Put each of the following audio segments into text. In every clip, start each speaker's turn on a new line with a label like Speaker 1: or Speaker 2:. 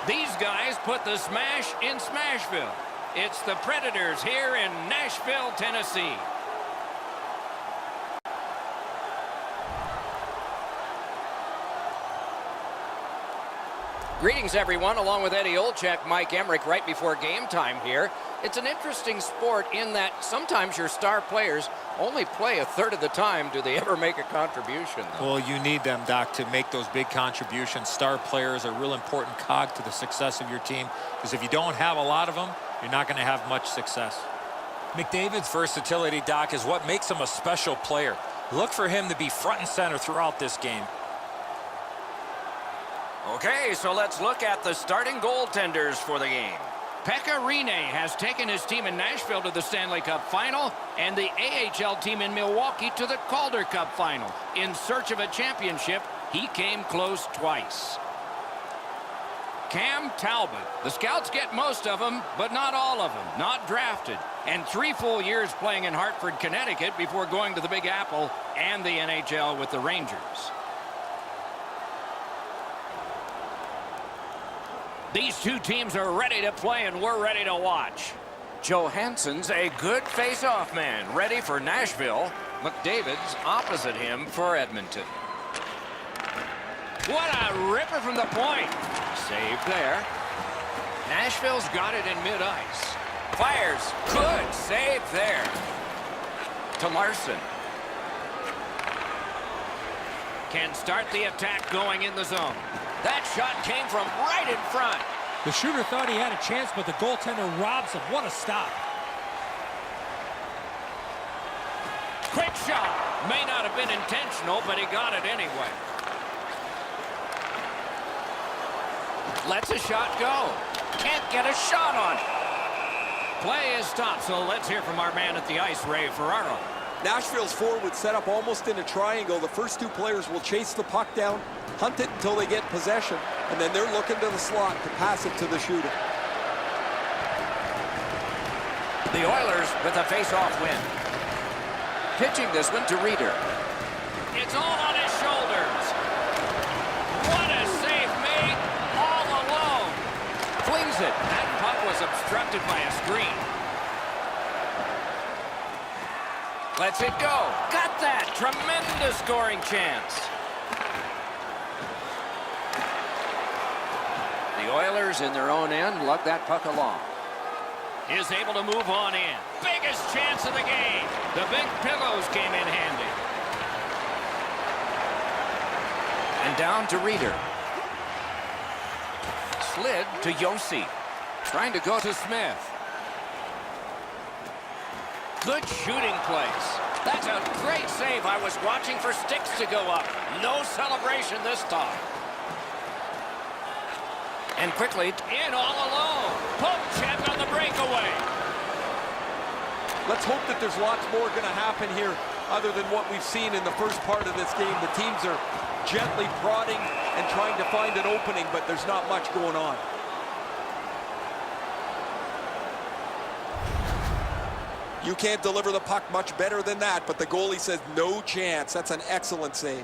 Speaker 1: These guys put the smash in Smashville. It's the Predators here in Nashville, Tennessee. Greetings, everyone, along with Eddie Olczyk, Mike Emmerich, right before game time here. It's an interesting sport in that sometimes your star players only play a third of the time. Do they ever make a contribution, though?
Speaker 2: Well, you need them, Doc, to make those big contributions. Star players are a real important cog to the success of your team, because if you don't have a lot of them, you're not going to have much success.
Speaker 3: McDavid's versatility, Doc, is what makes him a special player. Look for him to be front and center throughout this game.
Speaker 1: Okay, so let's look at the starting goaltenders for the game. Pekka Rinne has taken his team in Nashville to the Stanley Cup Final and the AHL team in Milwaukee to the Calder Cup Final. In search of a championship, he came close twice. Cam Talbot. The Scouts get most of them, but not all of them. Not drafted. And 3 full years playing in Hartford, Connecticut before going to the Big Apple and the NHL with the Rangers. These two teams are ready to play, and we're ready to watch. Johansson's a good face-off man, ready for Nashville. McDavid's opposite him for Edmonton. What a ripper from the point. Saved there. Nashville's got it in mid-ice. Fires. Good save there. To Larson. Can start the attack going in the zone. That shot came from right in front.
Speaker 4: The shooter thought he had a chance, but the goaltender robs him. What a stop.
Speaker 1: Quick shot. May not have been intentional, but he got it anyway. Lets a shot go. Can't get a shot on it. Play is stopped, so let's hear from our man at the ice, Ray Ferraro.
Speaker 5: Nashville's forward set up almost in a triangle. The first two players will chase the puck down, hunt it until they get possession, and then they're looking to the slot to pass it to the shooter.
Speaker 1: The Oilers with a face-off win. Pitching this one to Reeder. It's all on his shoulders. What a save made all alone. Flings it. That puck was obstructed by a screen. Lets it go. Got that. Tremendous scoring chance. The Oilers in their own end lug that puck along. Is able to move on in. Biggest chance of the game. The big pillows came in handy. And down to Reeder. Slid to Yossi. Trying to go to Smith. Good shooting place. That's a great save. I was watching for sticks to go up. No celebration this time. And quickly in all alone. Poke check on the breakaway.
Speaker 5: Let's hope that there's lots more going to happen here other than what we've seen in the first part of this game. The teams are gently prodding and trying to find an opening, but there's not much going on. You can't deliver the puck much better than that, but the goalie says no chance. That's an excellent save.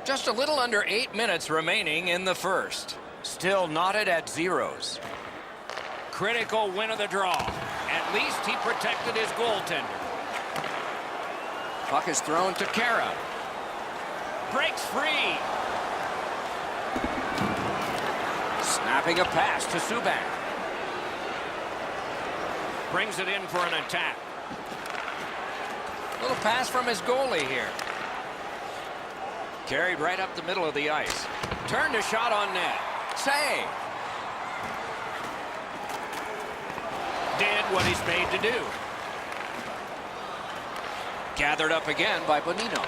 Speaker 1: Just a little under 8 minutes remaining in the first. Still knotted at zeros. Critical win of the draw. At least he protected his goaltender. Puck is thrown to Kara. Breaks free. Snapping a pass to Subban. Brings it in for an attack. Little pass from his goalie here. Carried right up the middle of the ice. Turned a shot on net. Save. Did what he's paid to do. Gathered up again by Bonino.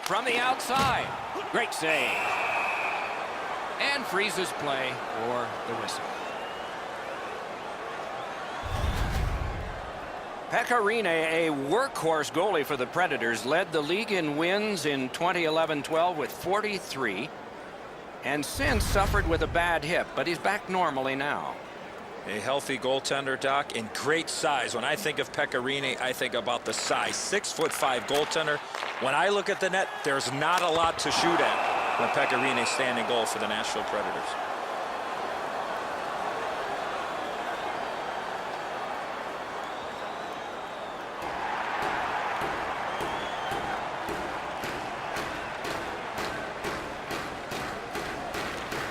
Speaker 1: From the outside. Great save. And freezes play for the whistle. Pekka Rinne, a workhorse goalie for the Predators, led the league in wins in 2011-12 with 43, and since suffered with a bad hip, but he's back normally now.
Speaker 3: A healthy goaltender, Doc, and great size. When I think of Pecorini, I think about the size. 6'5" goaltender. When I look at the net, there's not a lot to shoot at when Pecorini's standing goal for the Nashville Predators.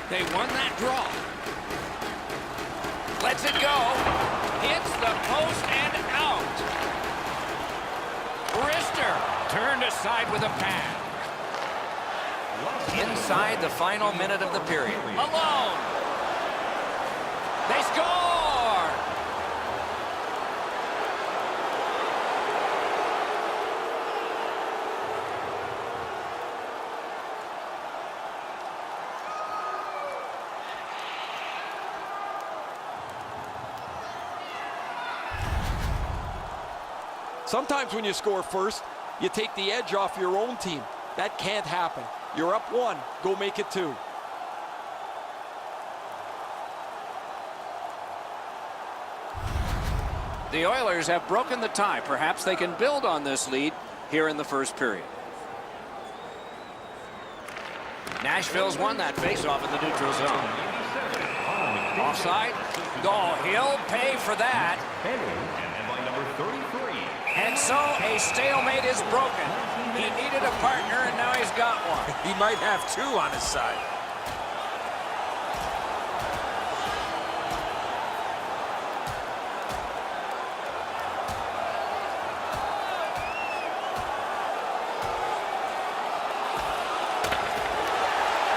Speaker 1: They won that draw. Lets it go. Hits the post and out. Brister turned aside with a pad. Inside the final minute of the period. Alone. They score!
Speaker 5: Sometimes when you score first, you take the edge off your own team. That can't happen. You're up 1, go make it 2.
Speaker 1: The Oilers have broken the tie. Perhaps they can build on this lead here in the first period. Nashville's won that faceoff in the neutral zone. Offside. Oh, he'll pay for that. And so a stalemate is broken. He needed a partner, and now he's got one.
Speaker 3: He might have 2 on his side.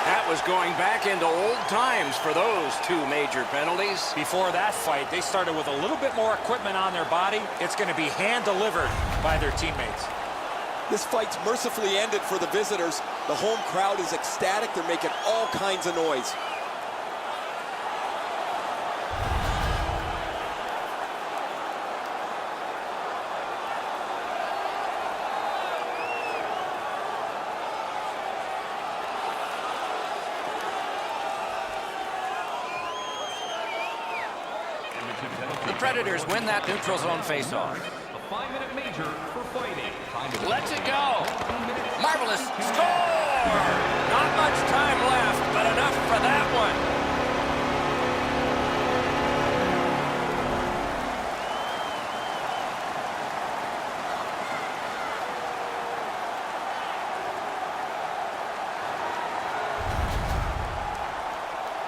Speaker 1: That was going back into old times for those 2 major penalties.
Speaker 3: Before that fight, they started with a little bit more equipment on their body. It's going to be hand-delivered by their teammates.
Speaker 5: This fight's mercifully ended for the visitors. The home crowd is ecstatic. They're making all kinds of noise.
Speaker 1: The Predators win that neutral zone faceoff.
Speaker 6: A 5-minute major for fighting.
Speaker 1: Lets it go. Marvelous score! Not much time left, but enough for that one.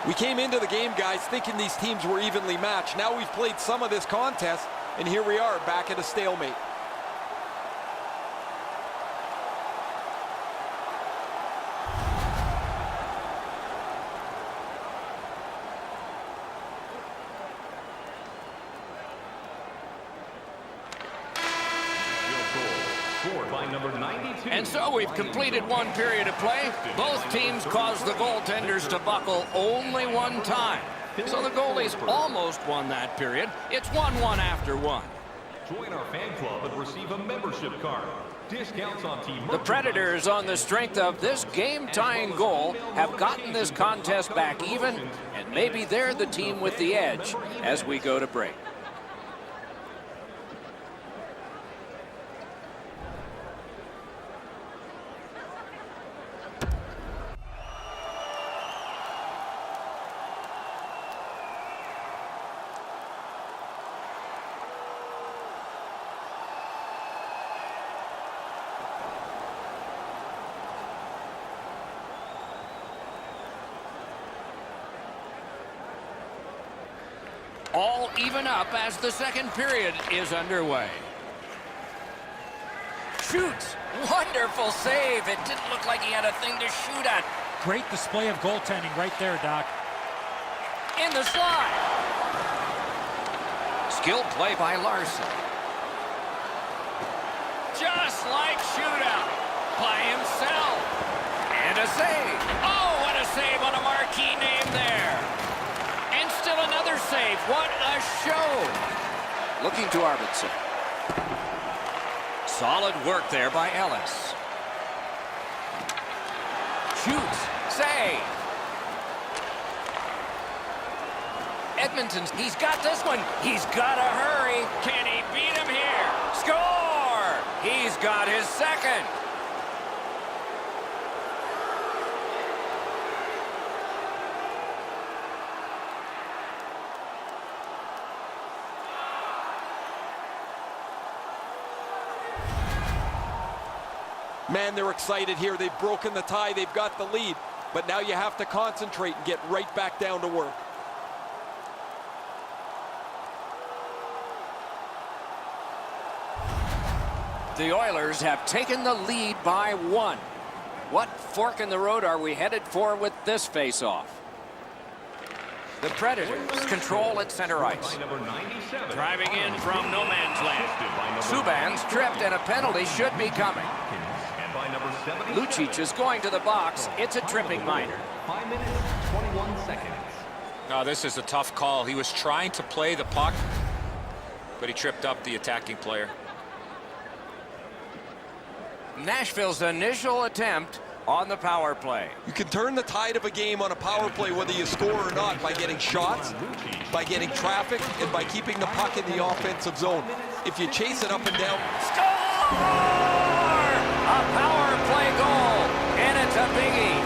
Speaker 5: We came into the game, guys, thinking these teams were evenly matched. Now we've played some of this contest, and here we are back at a stalemate.
Speaker 1: And so we've completed one period of play. Both teams caused the goaltenders to buckle only one time. So the goalies almost won that period. It's 1-1 after 1.
Speaker 6: Join our fan club and receive a membership card. Discounts on team.
Speaker 1: The Predators, on the strength of this game-tying goal, have gotten this contest back even, and maybe they're the team with the edge as we go to break. All even up as the second period is underway. Shoots. Wonderful save. It didn't look like he had a thing to shoot at.
Speaker 4: Great display of goaltending right there, Doc.
Speaker 1: In the slide. Skilled play by Larson. Just like shootout. By himself. And a save. Oh, what a save on a marquee name there. And still another save. What a show. Looking to Arvidsson. Solid work there by Ellis. Shoots. Save. Edmonton's, he's got this one. He's got to hurry. Can he beat him here? Score! He's got his second.
Speaker 5: Man, they're excited here. They've broken the tie. They've got the lead. But now you have to concentrate and get right back down to work.
Speaker 1: The Oilers have taken the lead by 1. What fork in the road are we headed for with this face-off? The Predators control at center ice. Driving in from no man's land. Subban's tripped and a penalty should be coming. Lucic is going to the box. It's a tripping minor.
Speaker 6: 5 minutes, 21 seconds.
Speaker 2: No, this is a tough call. He was trying to play the puck, but he tripped up the attacking player.
Speaker 1: Nashville's initial attempt on the power play.
Speaker 5: You can turn the tide of a game on a power play whether you score or not by getting shots, by getting traffic, and by keeping the puck in the offensive zone. If you chase it up and down.
Speaker 1: Score! A power play goal, and it's a biggie.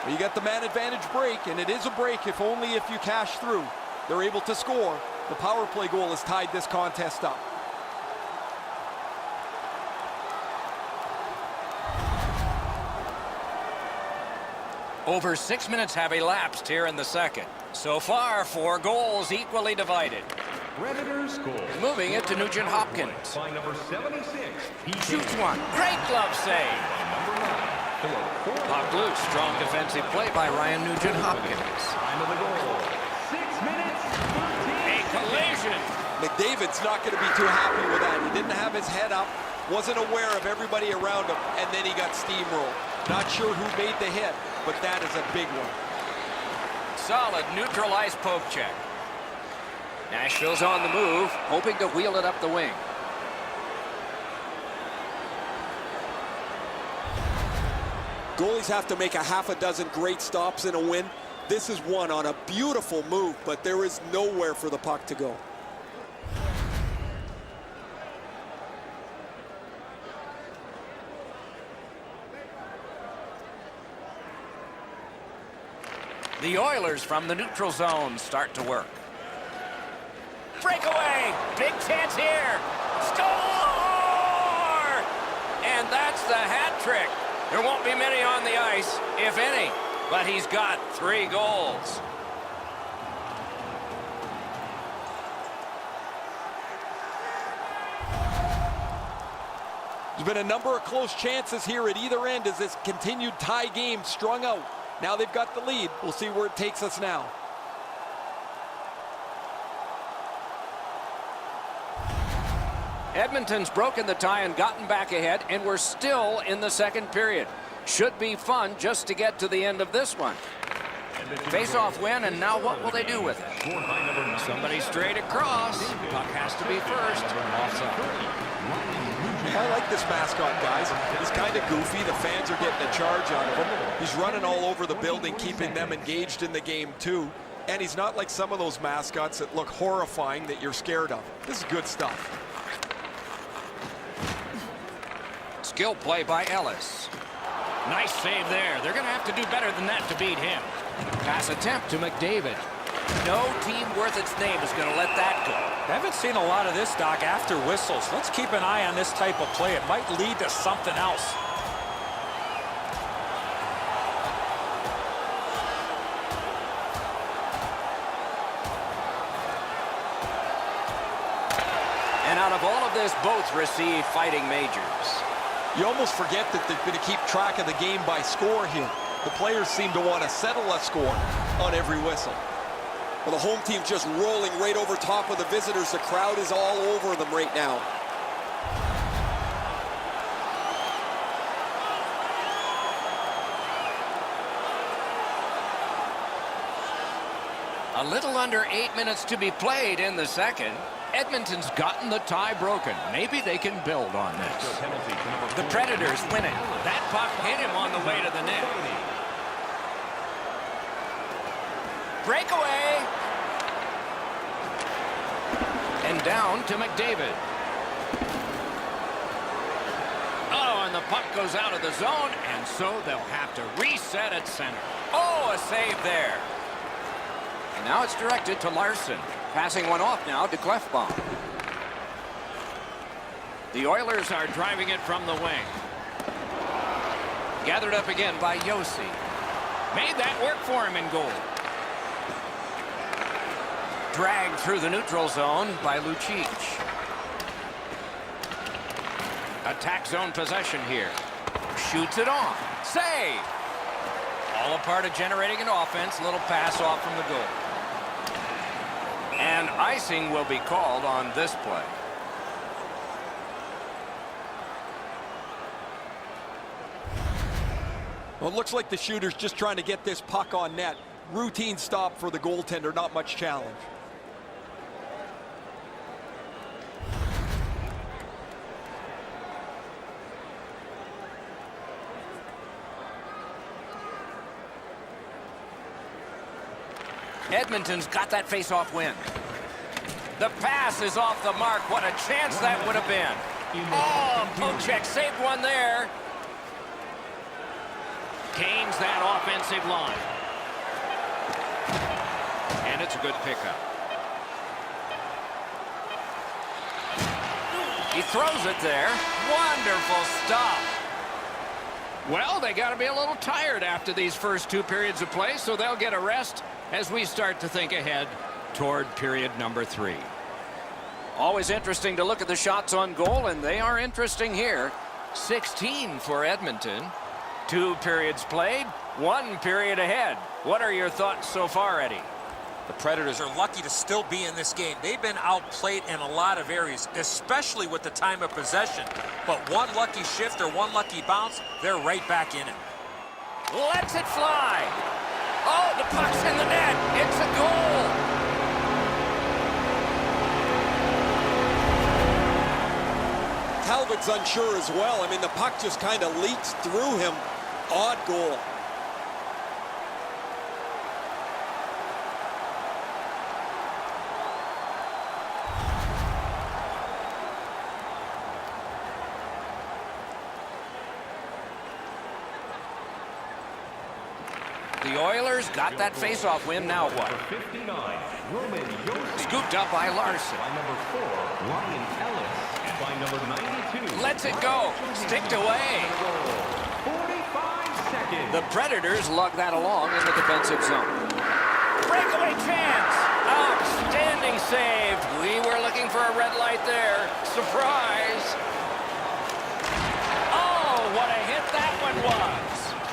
Speaker 5: You get the man advantage break, and it is a break if only if you cash through. They're able to score. The power play goal has tied this contest up.
Speaker 1: Over 6 minutes have elapsed here in the second. So far, 4 goals equally divided.
Speaker 6: Predators score.
Speaker 1: Moving it to Nugent Hopkins.
Speaker 6: By number 76.
Speaker 1: Shoots one. Great glove save. Puck loose. Strong defensive play by Ryan Nugent Hopkins.
Speaker 6: Time of the goal. 6 minutes. 13.
Speaker 1: A collision.
Speaker 5: McDavid's not going to be too happy with that. He didn't have his head up, wasn't aware of everybody around him, and then he got steamrolled. Not sure who made the hit, but that is a big one.
Speaker 1: Solid neutralized poke check. Nashville's on the move, hoping to wheel it up the wing.
Speaker 5: Goalies have to make a half a dozen great stops in a win. This is one on a beautiful move, but there is nowhere for the puck to go.
Speaker 1: The Oilers from the neutral zone start to work. Breakaway! Big chance here! Score! And that's the hat trick. There won't be many on the ice, if any, but he's got 3 goals.
Speaker 5: There's been a number of close chances here at either end as this continued tie game strung out. Now they've got the lead. We'll see where it takes us now.
Speaker 1: Edmonton's broken the tie and gotten back ahead, and we're still in the second period. Should be fun just to get to the end of this one. Face-off win, and now what will they do with it? Somebody straight across. Puck has to be first. Offside.
Speaker 5: I like this mascot, guys. He's kind of goofy. The fans are getting a charge out of him. He's running all over the building, keeping them engaged in the game, too. And he's not like some of those mascots that look horrifying that you're scared of. This is good stuff.
Speaker 1: Skill play by Ellis. Nice save there. They're going to have to do better than that to beat him. Pass attempt to McDavid. No team worth its name is going to let that go.
Speaker 2: I haven't seen a lot of this, Doc, after whistles. Let's keep an eye on this type of play. It might lead to something else.
Speaker 1: And out of all of this, both receive fighting majors.
Speaker 5: You almost forget that they're going to keep track of the game by score here. The players seem to want to settle a score on every whistle. Well, the home team just rolling right over top of the visitors. The crowd is all over them right now.
Speaker 1: A little under 8 minutes to be played in the second. Edmonton's gotten the tie broken. Maybe they can build on this. The Predators win it. That puck hit him on the way to the net. Breakaway. And down to McDavid. Oh, and the puck goes out of the zone, and so they'll have to reset at center. Oh, a save there. And now it's directed to Larson. Passing one off now to Clefbaum. The Oilers are driving it from the wing. Gathered up again by Yossi. Made that work for him in goal. Dragged through the neutral zone by Lucic. Attack zone possession here. Shoots it on. Save! All a part of generating an offense. Little pass off from the goal. And icing will be called on this play.
Speaker 5: Well, it looks like the shooter's just trying to get this puck on net. Routine stop for the goaltender, not much challenge.
Speaker 1: Edmonton's got that face-off win. The pass is off the mark. What a chance that would have been. Oh, Pochek saved one there. Gains that offensive line. And it's a good pickup. He throws it there. Wonderful stop. Well, they got to be a little tired after these first 2 periods of play, so they'll get a rest as we start to think ahead toward period number 3. Always interesting to look at the shots on goal, and they are interesting here. 16 for Edmonton. 2 periods played, 1 period ahead. What are your thoughts so far, Eddie?
Speaker 2: The Predators are lucky to still be in this game. They've been outplayed in a lot of areas, especially with the time of possession. But one lucky shift or one lucky bounce, they're right back in it.
Speaker 1: Lets it fly. Oh, the puck's in the net. It's a goal.
Speaker 5: Talbot's unsure as well. I mean, the puck just kind of leaks through him. Odd goal.
Speaker 1: The Oilers got that face-off win. Now what? Scooped up by Larson.
Speaker 6: By number 4, Ryan Ellis. And by number 92.
Speaker 1: Lets it go. Sticked away.
Speaker 6: 45 seconds.
Speaker 1: The Predators lug that along in the defensive zone. Breakaway chance. Outstanding save. We were looking for a red light there. Surprise. Oh, what a hit that one was.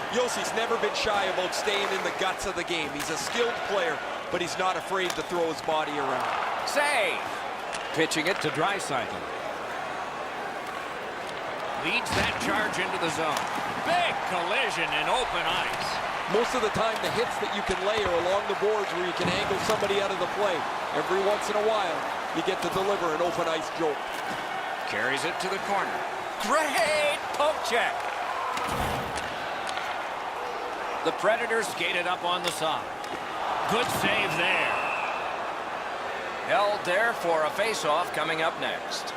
Speaker 5: Yossi's never been shy about staying in the guts of the game. He's a skilled player, but he's not afraid to throw his body around.
Speaker 1: Save. Pitching it to Draisaitl. Leads that charge into the zone. Big collision in open ice.
Speaker 5: Most of the time, the hits that you can lay are along the boards where you can angle somebody out of the play. Every once in a while, you get to deliver an open ice jolt.
Speaker 1: Carries it to the corner. Great poke check. The Predators skated up on the side. Good save there. Held there for a face-off coming up next.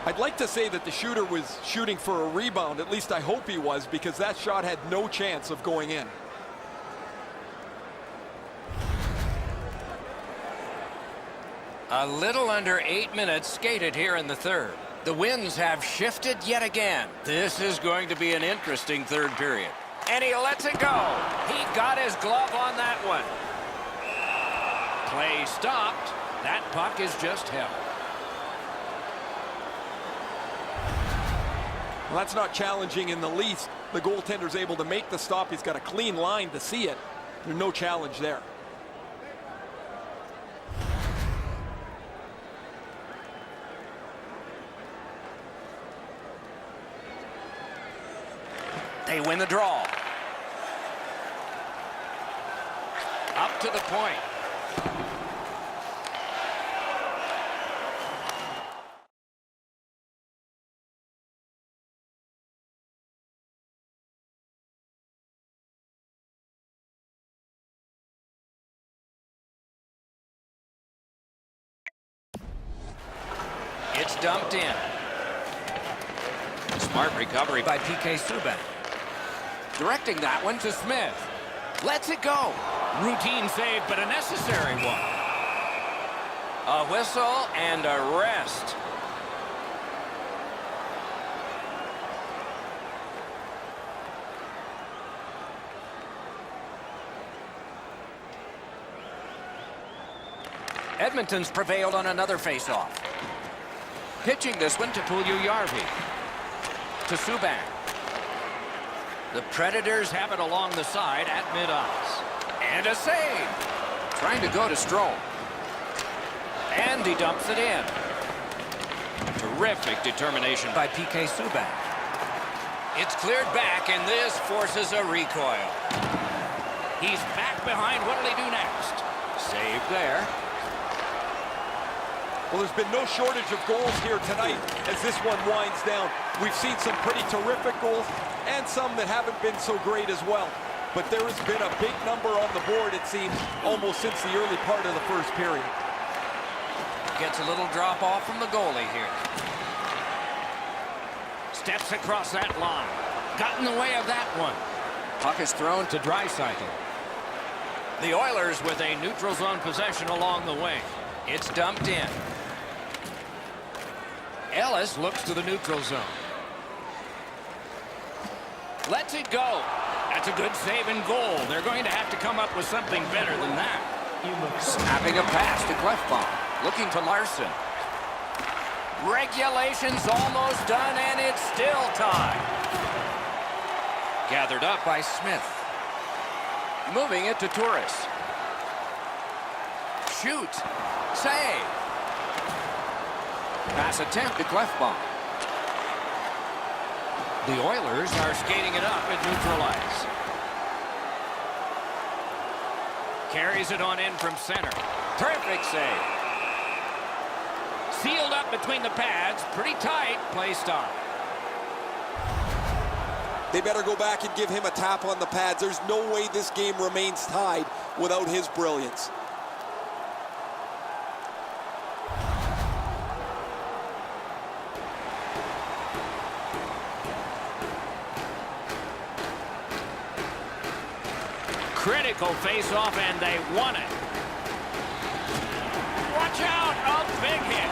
Speaker 5: I'd like to say that the shooter was shooting for a rebound. At least I hope he was, because that shot had no chance of going in.
Speaker 1: A little under 8 minutes skated here in the third. The winds have shifted yet again. This is going to be an interesting third period. And he lets it go. He got his glove on that one. Play stopped. That puck is just held.
Speaker 5: Well, that's not challenging in the least. The goaltender's able to make the stop. He's got a clean line to see it. There's no challenge there.
Speaker 1: They win the draw. to the point. It's dumped in. Smart recovery by PK Subban. Directing that one to Smith. Lets it go. Routine save, but a necessary one. A whistle and a rest. Edmonton's prevailed on another faceoff. Pitching this one to Puljujärvi. To Subban. The Predators have it along the side at mid-ice. And a save. Trying to go to Strome. And he dumps it in. Terrific determination by PK Subban. It's cleared back, and this forces a recoil. He's back behind. What'll he do next? Save there.
Speaker 5: Well, there's been no shortage of goals here tonight as this one winds down. We've seen some pretty terrific goals and some that haven't been so great as well. But there has been a big number on the board, it seems, almost since the early part of the first period.
Speaker 1: Gets a little drop off from the goalie here. Steps across that line. Got in the way of that one. Puck is thrown to Draisaitl. The Oilers with a neutral zone possession along the way. It's dumped in. Ellis looks to the neutral zone. Lets it go. That's a good save and goal. They're going to have to come up with something better than that. Snapping a pass to Clefbaum. Looking to Larson. Regulation's almost done, and it's still tied. Gathered up by Smith. Moving it to Turris. Shoot. Save. Pass attempt to Clefbaum. The Oilers are skating it up at neutral ice. Carries it on in from center. Terrific save. Sealed up between the pads. Pretty tight. Play stop.
Speaker 5: They better go back and give him a tap on the pads. There's no way this game remains tied without his brilliance.
Speaker 1: Critical face-off, and they won it. Watch out! A big hit.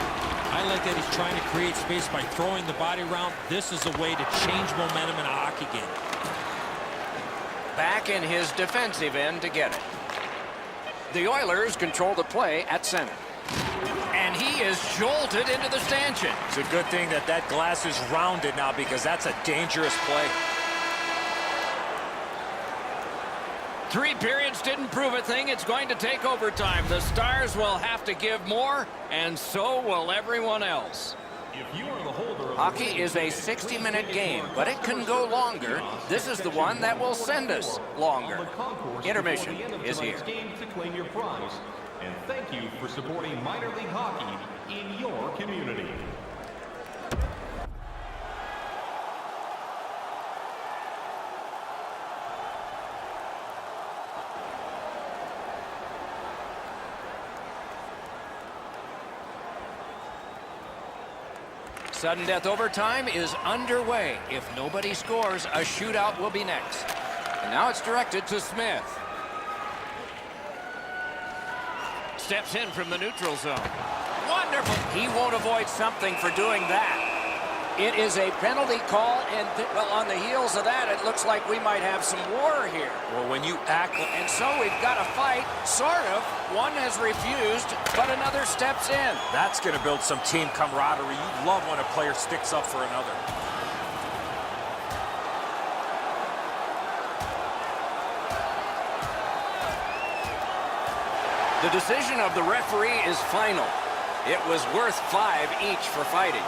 Speaker 4: I like that he's trying to create space by throwing the body around. This is a way to change momentum in a hockey game.
Speaker 1: Back in his defensive end to get it. The Oilers control the play at center. And he is jolted into the stanchion.
Speaker 3: It's a good thing that that glass is rounded now because that's a dangerous play.
Speaker 1: 3 periods didn't prove a thing. It's going to take overtime. The Stars will have to give more, and so will everyone else.
Speaker 6: If you are the holder of
Speaker 1: Hockey is a 60-minute game, but it can go longer. This is the one that will send us longer. Intermission is here.
Speaker 6: game to claim your prize. And thank you for supporting minor league hockey in your community.
Speaker 1: Sudden death overtime is underway. If nobody scores, a shootout will be next. And now it's directed to Smith. Steps in from the neutral zone. Wonderful. He won't avoid something for doing that. It is a penalty call, and well, on the heels of that, it looks like we might have some war here.
Speaker 3: Well, when you act...
Speaker 1: And so we've got a fight, sort of. One has refused, but another steps in.
Speaker 3: That's going to build some team camaraderie. You love when a player sticks up for another.
Speaker 1: The decision of the referee is final. It was worth 5 each for fighting.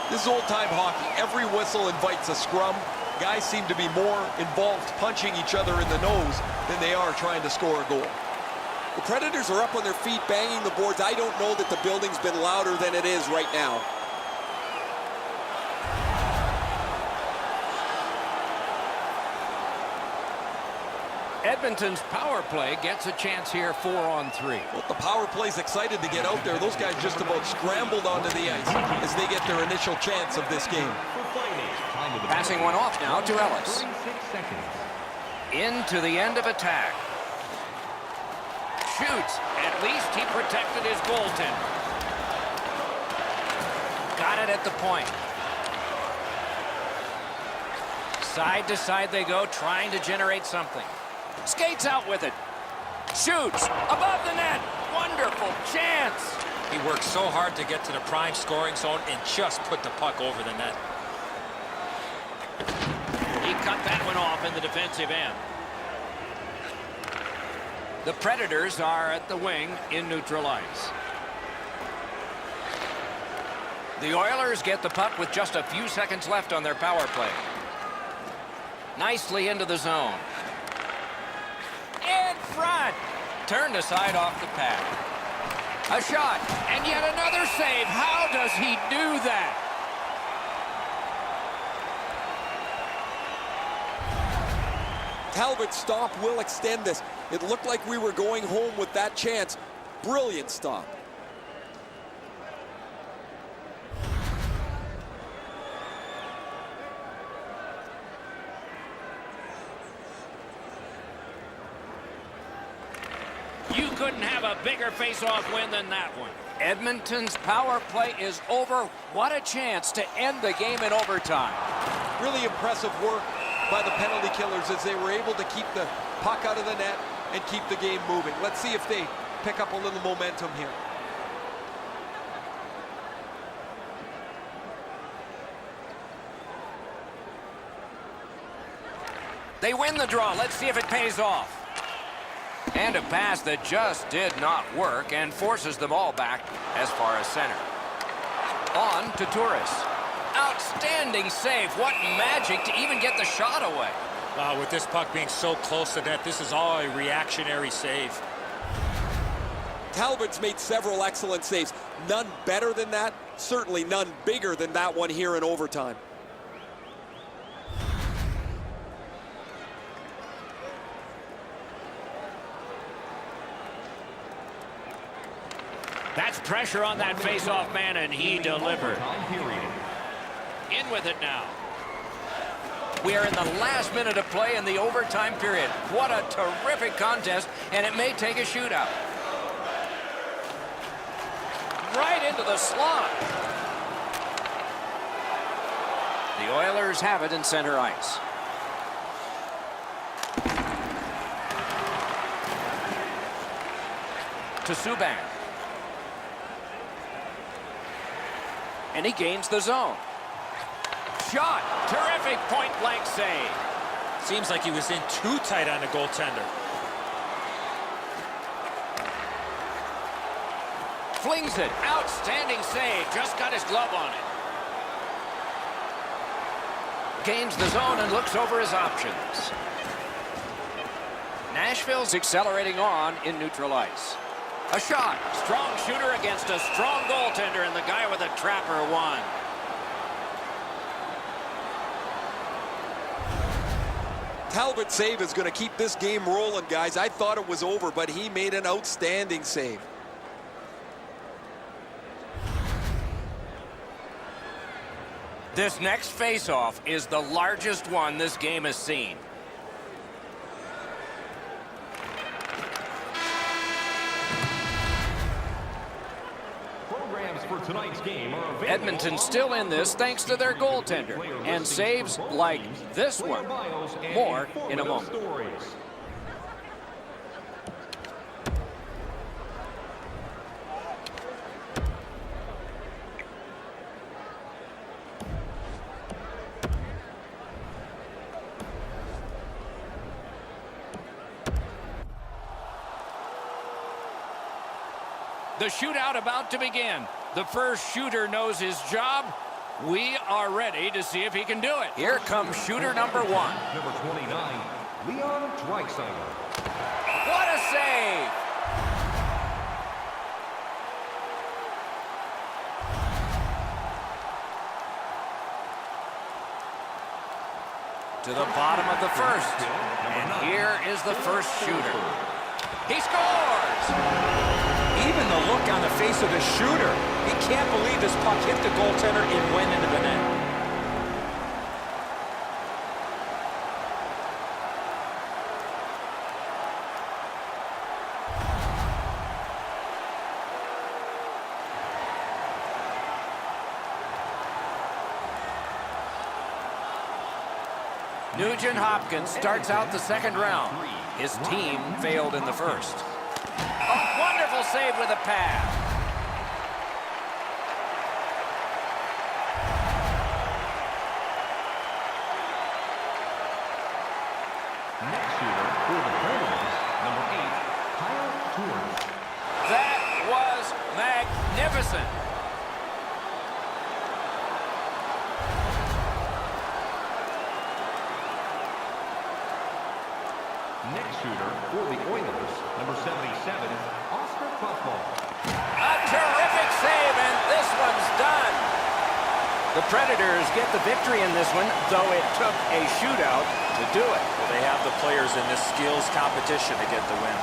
Speaker 5: This is old-time hockey. Every whistle invites a scrum. Guys seem to be more involved punching each other in the nose than they are trying to score a goal. The Predators are up on their feet, banging the boards. I don't know that the building's been louder than it is right now.
Speaker 1: Edmonton's power play gets a chance here, 4-on-3.
Speaker 5: Well, the power play's excited to get out there. Those guys just about scrambled onto the ice as they get their initial chance of this game.
Speaker 1: Passing one off now to Ellis. Into the end of attack. Shoots. At least he protected his goaltender. Got it at the point. Side to side they go, trying to generate something. Skates out with it. Shoots. Above the net. Wonderful chance.
Speaker 2: He worked so hard to get to the prime scoring zone and just put the puck over the net.
Speaker 1: He cut that one off in the defensive end. The Predators are at the wing in neutral ice. The Oilers get the puck with just a few seconds left on their power play. Nicely into the zone. In front. Turned aside off the pad. A shot. And yet another save. How does he do that?
Speaker 5: Talbot's stop will extend this. It looked like we were going home with that chance. Brilliant stop.
Speaker 1: You couldn't have a bigger face-off win than that one. Edmonton's power play is over. What a chance to end the game in overtime.
Speaker 5: Really impressive work by the penalty killers as they were able to keep the puck out of the net and keep the game moving. Let's see if they pick up a little momentum here.
Speaker 1: They win the draw. Let's see if it pays off. And a pass that just did not work and forces them all back as far as center. On to Turris. Outstanding save. What magic to even get the shot away.
Speaker 2: With this puck being so close to net, this is all a reactionary save.
Speaker 5: Talbot's made several excellent saves. None better than that. Certainly none bigger than that one here in overtime.
Speaker 1: That's pressure on that face-off man, and he delivered. In with it now. We are in the last minute of play in the overtime period. What a terrific contest, and it may take a shootout. Right into the slot. The Oilers have it in center ice. To Subban. And he gains the zone. Shot. Terrific point-blank save.
Speaker 2: Seems like he was in too tight on the goaltender.
Speaker 1: Flings it. Outstanding save. Just got his glove on it. Gains the zone and looks over his options. Nashville's accelerating on in neutral ice. A shot. Strong shooter against a strong goaltender, and the guy with a trapper won.
Speaker 5: Talbot's save is going to keep this game rolling, guys. I thought it was over, but he made an outstanding save.
Speaker 1: This next face-off is the largest one this game has seen.
Speaker 6: Tonight's game are
Speaker 1: Edmonton still in this thanks to their goaltender and saves like this one. More in a moment. The shootout about to begin. The first shooter knows his job. We are ready to see if he can do it. Here comes shooter number one.
Speaker 6: Number 29, Leon Draisaitl.
Speaker 1: What a save! To the bottom of the first. And here is the first shooter. He scores!
Speaker 3: Even the look on the face of the shooter. He can't believe this puck hit the goaltender and went into the net.
Speaker 1: Nugent Hopkins starts out the second round. His team failed in the first. A wonderful save with a pass.
Speaker 6: Next shooter for the Predators, number 8, Kyle Turris.
Speaker 1: That was magnificent.
Speaker 6: Next shooter for the Oilers, number 77, Oscar Buffalo.
Speaker 1: A terrific save, and this one's done. The Predators get the victory in this one, though it took a shootout to do it.
Speaker 3: Well, they have the players in this skills competition to get the win.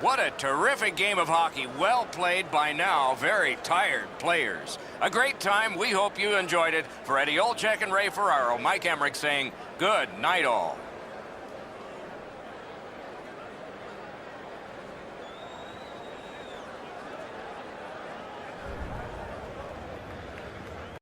Speaker 1: What a terrific game of hockey. Well played by now very tired players. A great time. We hope you enjoyed it. For Eddie Olczyk and Ray Ferraro, Mike Emmerich saying good night all.